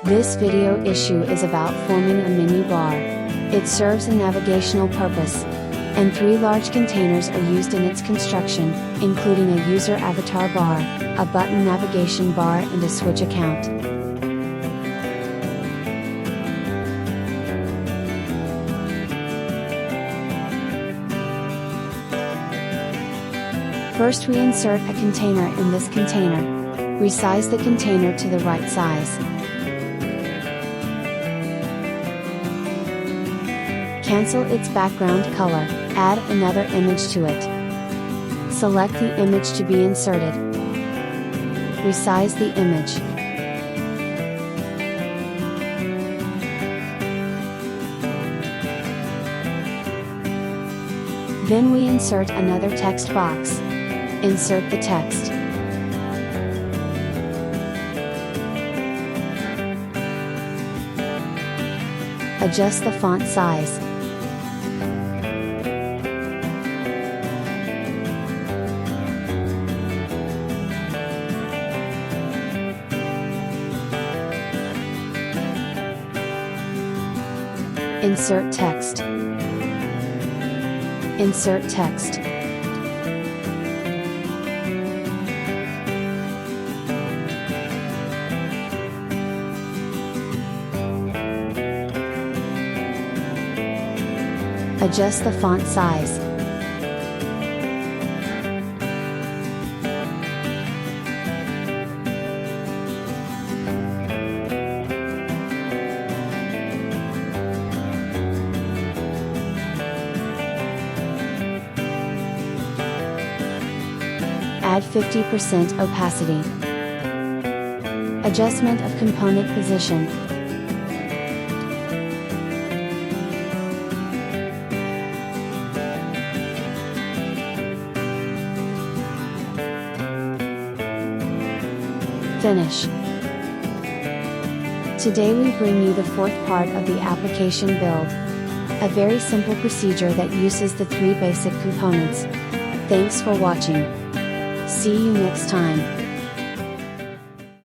This video issue is about forming a menu bar. It serves a navigational purpose, and 3 large containers are used in its construction, including a user avatar bar, a button navigation bar and a switch account. First, we insert a container in this container. Resize the container to the right size. Cancel its background color, add another image to it. Select the image to be inserted. Resize the image. Then we insert another text box. Insert the text. Adjust the font size. Insert text. Insert text. Adjust the font size. Add 50% opacity. Adjustment of component position. Finish. Today we bring you the 4th part of the application build. A very simple procedure that uses the 3 basic components. Thanks for watching. See you next time.